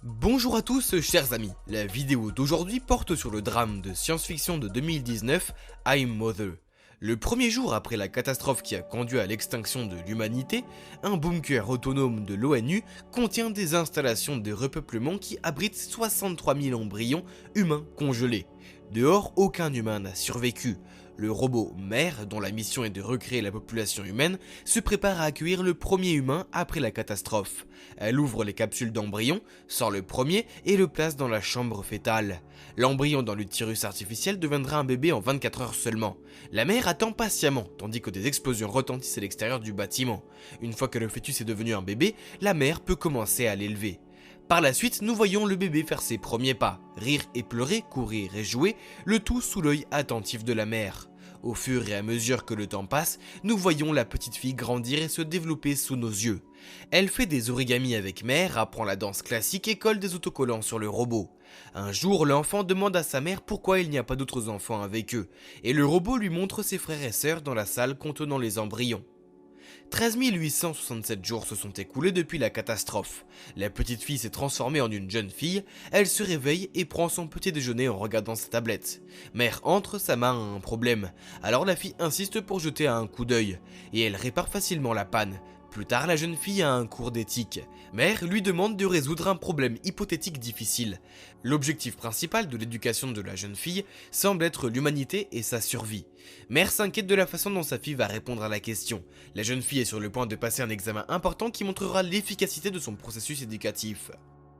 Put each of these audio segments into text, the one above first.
Bonjour à tous chers amis, la vidéo d'aujourd'hui porte sur le drame de science-fiction de 2019, I'm Mother. Le premier jour après la catastrophe qui a conduit à l'extinction de l'humanité, un bunker autonome de l'ONU contient des installations de repeuplement qui abritent 63 000 embryons humains congelés. Dehors, aucun humain n'a survécu. Le robot mère, dont la mission est de recréer la population humaine, se prépare à accueillir le premier humain après la catastrophe. Elle ouvre les capsules d'embryons, sort le premier et le place dans la chambre fœtale. L'embryon dans l'utérus artificiel deviendra un bébé en 24 heures seulement. La mère attend patiemment, tandis que des explosions retentissent à l'extérieur du bâtiment. Une fois que le fœtus est devenu un bébé, la mère peut commencer à l'élever. Par la suite, nous voyons le bébé faire ses premiers pas, rire et pleurer, courir et jouer, le tout sous l'œil attentif de la mère. Au fur et à mesure que le temps passe, nous voyons la petite fille grandir et se développer sous nos yeux. Elle fait des origamis avec mère, apprend la danse classique et colle des autocollants sur le robot. Un jour, l'enfant demande à sa mère pourquoi il n'y a pas d'autres enfants avec eux, et le robot lui montre ses frères et sœurs dans la salle contenant les embryons. 13 867 jours se sont écoulés depuis la catastrophe. La petite fille s'est transformée en une jeune fille, elle se réveille et prend son petit déjeuner en regardant sa tablette. Mère entre, sa main a un problème, alors la fille insiste pour jeter un coup d'œil, et elle répare facilement la panne. Plus tard, la jeune fille a un cours d'éthique. Mère lui demande de résoudre un problème hypothétique difficile. L'objectif principal de l'éducation de la jeune fille semble être l'humanité et sa survie. Mère s'inquiète de la façon dont sa fille va répondre à la question. La jeune fille est sur le point de passer un examen important qui montrera l'efficacité de son processus éducatif.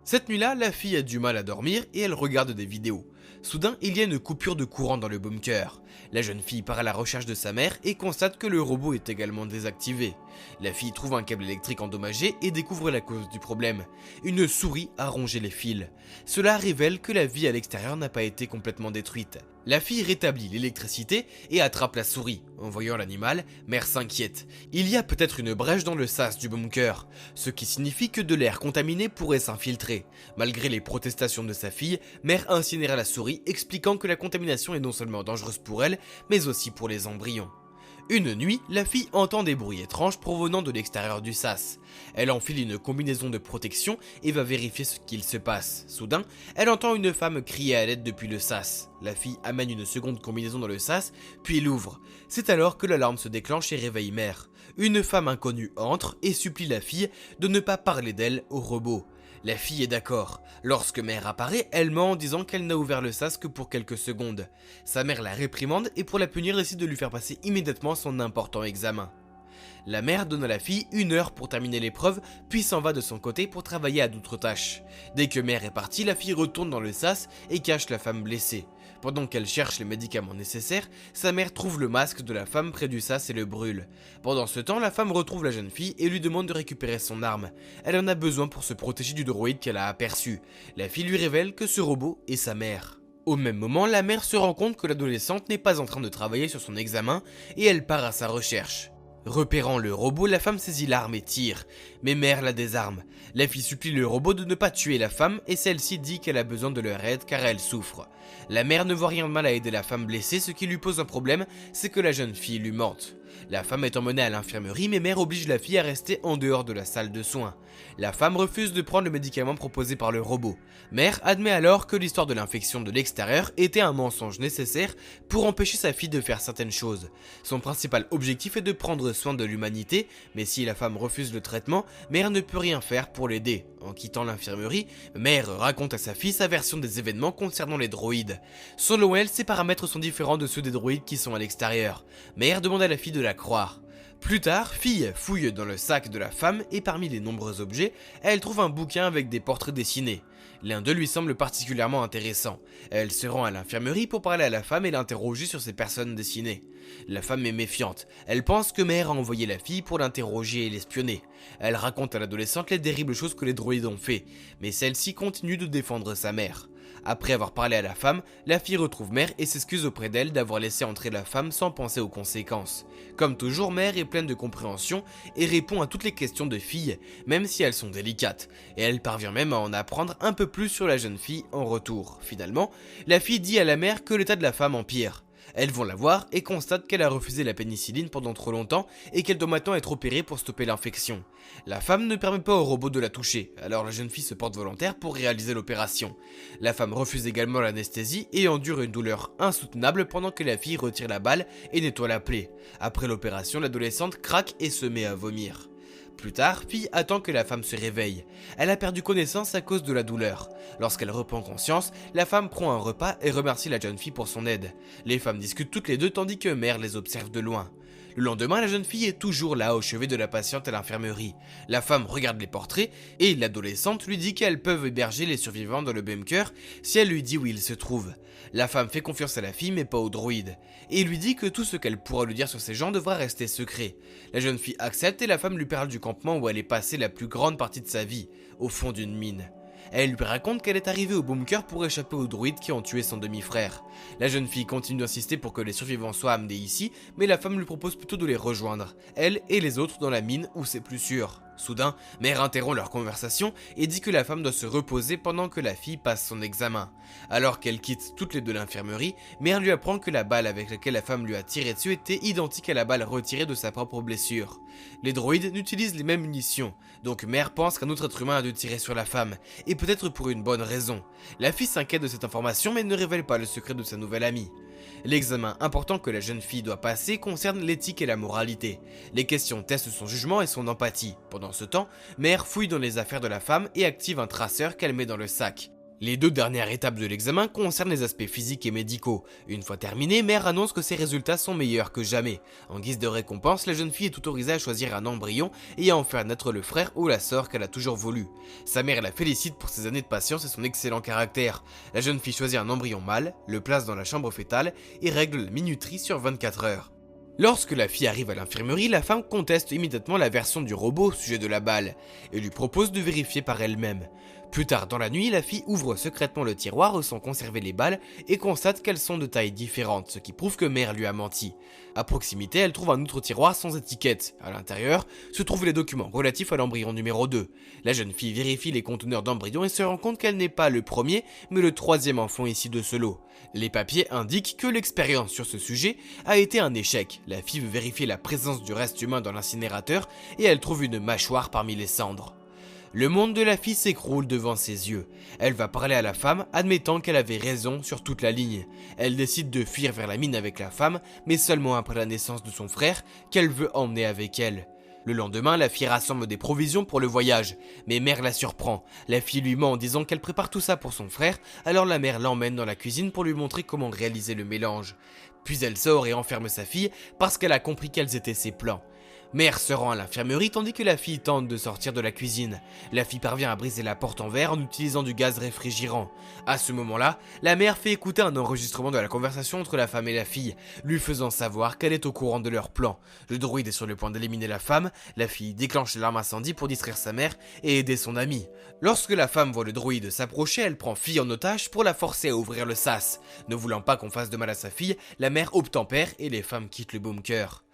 Cette nuit-là, la fille a du mal à dormir et elle regarde des vidéos. Soudain, il y a une coupure de courant dans le bunker. La jeune fille part à la recherche de sa mère et constate que le robot est également désactivé. La fille trouve un câble électrique endommagé et découvre la cause du problème. Une souris a rongé les fils. Cela révèle que la vie à l'extérieur n'a pas été complètement détruite. La fille rétablit l'électricité et attrape la souris. En voyant l'animal, mère s'inquiète. Il y a peut-être une brèche dans le sas du bunker, ce qui signifie que de l'air contaminé pourrait s'infiltrer. Malgré les protestations de sa fille, mère incinéra la souris, expliquant que la contamination est non seulement dangereuse pour elle, mais aussi pour les embryons. Une nuit, la fille entend des bruits étranges provenant de l'extérieur du sas. Elle enfile une combinaison de protection et va vérifier ce qu'il se passe. Soudain, elle entend une femme crier à l'aide depuis le sas. La fille amène une seconde combinaison dans le sas, puis l'ouvre. C'est alors que l'alarme se déclenche et réveille mère. Une femme inconnue entre et supplie la fille de ne pas parler d'elle au robot. La fille est d'accord. Lorsque mère apparaît, elle ment en disant qu'elle n'a ouvert le sas que pour quelques secondes. Sa mère la réprimande et pour la punir décide de lui faire passer immédiatement son important examen. La mère donne à la fille 1 heure pour terminer l'épreuve, puis s'en va de son côté pour travailler à d'autres tâches. Dès que mère est partie, la fille retourne dans le sas et cache la femme blessée. Pendant qu'elle cherche les médicaments nécessaires, sa mère trouve le masque de la femme près du sas et le brûle. Pendant ce temps, la femme retrouve la jeune fille et lui demande de récupérer son arme. Elle en a besoin pour se protéger du droïde qu'elle a aperçu. La fille lui révèle que ce robot est sa mère. Au même moment, la mère se rend compte que l'adolescente n'est pas en train de travailler sur son examen et elle part à sa recherche. Repérant le robot, la femme saisit l'arme et tire, mais mère la désarme. La fille supplie le robot de ne pas tuer la femme et celle-ci dit qu'elle a besoin de leur aide car elle souffre. La mère ne voit rien de mal à aider la femme blessée, ce qui lui pose un problème, c'est que la jeune fille lui mente. La femme est emmenée à l'infirmerie mais mère oblige la fille à rester en dehors de la salle de soins. La femme refuse de prendre le médicament proposé par le robot. Mère admet alors que l'histoire de l'infection de l'extérieur était un mensonge nécessaire pour empêcher sa fille de faire certaines choses. Son principal objectif est de prendre soin de l'humanité, mais si la femme refuse le traitement, mère ne peut rien faire pour l'aider. En quittant l'infirmerie, mère raconte à sa fille sa version des événements concernant les droïdes. Selon elle, ces paramètres sont différents de ceux des droïdes qui sont à l'extérieur. Mère demande à la fille de la croire. Plus tard, fille fouille dans le sac de la femme et parmi les nombreux objets, elle trouve un bouquin avec des portraits dessinés. L'un d'eux lui semble particulièrement intéressant. Elle se rend à l'infirmerie pour parler à la femme et l'interroger sur ces personnes dessinées. La femme est méfiante. Elle pense que mère a envoyé la fille pour l'interroger et l'espionner. Elle raconte à l'adolescente les terribles choses que les droïdes ont fait, mais celle-ci continue de défendre sa mère. Après avoir parlé à la femme, la fille retrouve mère et s'excuse auprès d'elle d'avoir laissé entrer la femme sans penser aux conséquences. Comme toujours, mère est pleine de compréhension et répond à toutes les questions de fille, même si elles sont délicates, et elle parvient même à en apprendre un peu plus sur la jeune fille en retour. Finalement, la fille dit à la mère que l'état de la femme empire. Elles vont la voir et constatent qu'elle a refusé la pénicilline pendant trop longtemps et qu'elle doit maintenant être opérée pour stopper l'infection. La femme ne permet pas au robot de la toucher, alors la jeune fille se porte volontaire pour réaliser l'opération. La femme refuse également l'anesthésie et endure une douleur insoutenable pendant que la fille retire la balle et nettoie la plaie. Après l'opération, l'adolescente craque et se met à vomir. Plus tard, Fille attend que la femme se réveille. Elle a perdu connaissance à cause de la douleur. Lorsqu'elle reprend conscience, la femme prend un repas et remercie la jeune fille pour son aide. Les femmes discutent toutes les deux tandis que Mère les observe de loin. Le lendemain, la jeune fille est toujours là au chevet de la patiente à l'infirmerie. La femme regarde les portraits et l'adolescente lui dit qu'elles peuvent héberger les survivants dans le bunker si elle lui dit où ils se trouvent. La femme fait confiance à la fille mais pas au droïde et lui dit que tout ce qu'elle pourra lui dire sur ces gens devra rester secret. La jeune fille accepte et la femme lui parle du campement où elle est passée la plus grande partie de sa vie, au fond d'une mine. Elle lui raconte qu'elle est arrivée au bunker pour échapper aux droïdes qui ont tué son demi-frère. La jeune fille continue d'insister pour que les survivants soient amenés ici, mais la femme lui propose plutôt de les rejoindre, elle et les autres dans la mine où c'est plus sûr. Soudain, Mère interrompt leur conversation et dit que la femme doit se reposer pendant que la fille passe son examen. Alors qu'elle quitte toutes les deux l'infirmerie, Mère lui apprend que la balle avec laquelle la femme lui a tiré dessus était identique à la balle retirée de sa propre blessure. Les droïdes n'utilisent les mêmes munitions, donc Mère pense qu'un autre être humain a dû tirer sur la femme, et peut-être pour une bonne raison. La fille s'inquiète de cette information mais ne révèle pas le secret de sa nouvelle amie. L'examen important que la jeune fille doit passer concerne l'éthique et la moralité. Les questions testent son jugement et son empathie. Pendant ce temps, Mère fouille dans les affaires de la femme et active un traceur qu'elle met dans le sac. Les deux dernières étapes de l'examen concernent les aspects physiques et médicaux. Une fois terminé, Mère annonce que ses résultats sont meilleurs que jamais. En guise de récompense, la jeune fille est autorisée à choisir un embryon et à en faire naître le frère ou la sœur qu'elle a toujours voulu. Sa mère la félicite pour ses années de patience et son excellent caractère. La jeune fille choisit un embryon mâle, le place dans la chambre fœtale et règle la minuterie sur 24 heures. Lorsque la fille arrive à l'infirmerie, la femme conteste immédiatement la version du robot au sujet de la balle et lui propose de vérifier par elle-même. Plus tard dans la nuit, la fille ouvre secrètement le tiroir où sont conservées les balles et constate qu'elles sont de tailles différentes, ce qui prouve que Mère lui a menti. À proximité, elle trouve un autre tiroir sans étiquette. À l'intérieur, se trouvent les documents relatifs à l'embryon numéro 2. La jeune fille vérifie les conteneurs d'embryons et se rend compte qu'elle n'est pas le premier, mais le troisième enfant issu de ce lot. Les papiers indiquent que l'expérience sur ce sujet a été un échec. La fille veut vérifier la présence du reste humain dans l'incinérateur et elle trouve une mâchoire parmi les cendres. Le monde de la fille s'écroule devant ses yeux. Elle va parler à la femme, admettant qu'elle avait raison sur toute la ligne. Elle décide de fuir vers la mine avec la femme, mais seulement après la naissance de son frère, qu'elle veut emmener avec elle. Le lendemain, la fille rassemble des provisions pour le voyage, mais Mère la surprend. La fille lui ment en disant qu'elle prépare tout ça pour son frère, alors la mère l'emmène dans la cuisine pour lui montrer comment réaliser le mélange. Puis elle sort et enferme sa fille parce qu'elle a compris quels étaient ses plans. Mère se rend à l'infirmerie tandis que la fille tente de sortir de la cuisine. La fille parvient à briser la porte en verre en utilisant du gaz réfrigérant. À ce moment-là, la mère fait écouter un enregistrement de la conversation entre la femme et la fille, lui faisant savoir qu'elle est au courant de leur plan. Le droïde est sur le point d'éliminer la femme, la fille déclenche l'arme incendie pour distraire sa mère et aider son amie. Lorsque la femme voit le droïde s'approcher, elle prend Fille en otage pour la forcer à ouvrir le sas. Ne voulant pas qu'on fasse de mal à sa fille, la mère obtempère et les femmes quittent le bunker.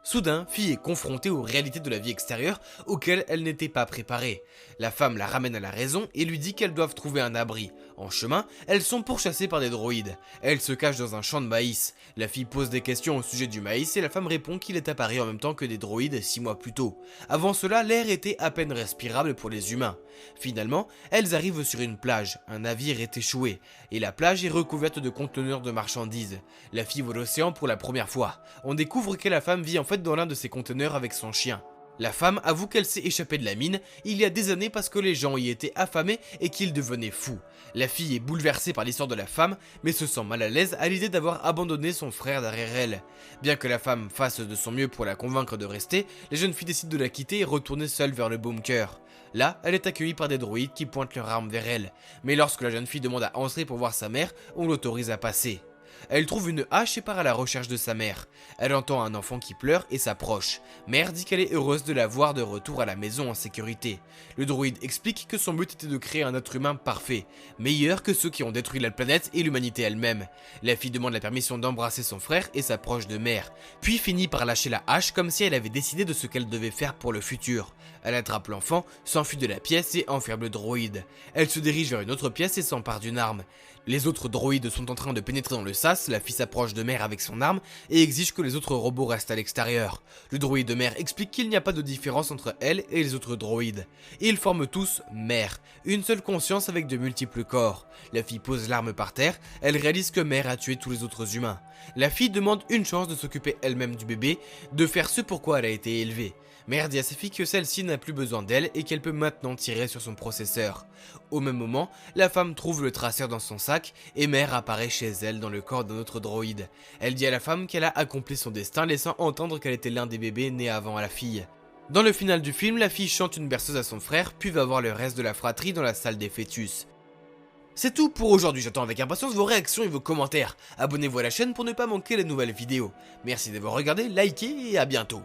Soudain, Fille est confrontée aux réalités de la vie extérieure auxquelles elle n'était pas préparée. La femme la ramène à la raison et lui dit qu'elles doivent trouver un abri. En chemin, elles sont pourchassées par des droïdes. Elle se cache dans un champ de maïs. La fille pose des questions au sujet du maïs et la femme répond qu'il est apparu en même temps que des droïdes 6 mois plus tôt. Avant cela, l'air était à peine respirable pour les humains. Finalement, elles arrivent sur une plage. Un navire est échoué et la plage est recouverte de conteneurs de marchandises. La fille voit l'océan pour la première fois. On découvre que la femme vit en fait dans l'un de ces conteneurs avec son chien. La femme avoue qu'elle s'est échappée de la mine il y a des années parce que les gens y étaient affamés et qu'ils devenaient fous. La fille est bouleversée par l'histoire de la femme, mais se sent mal à l'aise à l'idée d'avoir abandonné son frère derrière elle. Bien que la femme fasse de son mieux pour la convaincre de rester, la jeune fille décide de la quitter et retourner seule vers le bunker. Là, elle est accueillie par des droïdes qui pointent leurs armes vers elle. Mais lorsque la jeune fille demande à entrer pour voir sa mère, on l'autorise à passer. Elle trouve une hache et part à la recherche de sa mère. Elle entend un enfant qui pleure et s'approche. Mère dit qu'elle est heureuse de la voir de retour à la maison en sécurité. Le droïde explique que son but était de créer un être humain parfait, meilleur que ceux qui ont détruit la planète et l'humanité elle-même. La fille demande la permission d'embrasser son frère et s'approche de Mère, puis finit par lâcher la hache comme si elle avait décidé de ce qu'elle devait faire pour le futur. Elle attrape l'enfant, s'enfuit de la pièce et enferme le droïde. Elle se dirige vers une autre pièce et s'empare d'une arme. Les autres droïdes sont en train de pénétrer dans le sas, la fille s'approche de Mère avec son arme et exige que les autres robots restent à l'extérieur. Le droïde de Mère explique qu'il n'y a pas de différence entre elle et les autres droïdes. Et ils forment tous Mère, une seule conscience avec de multiples corps. La fille pose l'arme par terre, elle réalise que Mère a tué tous les autres humains. La fille demande une chance de s'occuper elle-même du bébé, de faire ce pour quoi elle a été élevée. Mère dit à sa fille que celle-ci n'a plus besoin d'elle et qu'elle peut maintenant tirer sur son processeur. Au même moment, la femme trouve le traceur dans son sac et Mère apparaît chez elle dans le corps d'un autre droïde. Elle dit à la femme qu'elle a accompli son destin, laissant entendre qu'elle était l'un des bébés nés avant la fille. Dans le final du film, la fille chante une berceuse à son frère, puis va voir le reste de la fratrie dans la salle des fœtus. C'est tout pour aujourd'hui, j'attends avec impatience vos réactions et vos commentaires. Abonnez-vous à la chaîne pour ne pas manquer les nouvelles vidéos. Merci d'avoir regardé, liké et à bientôt.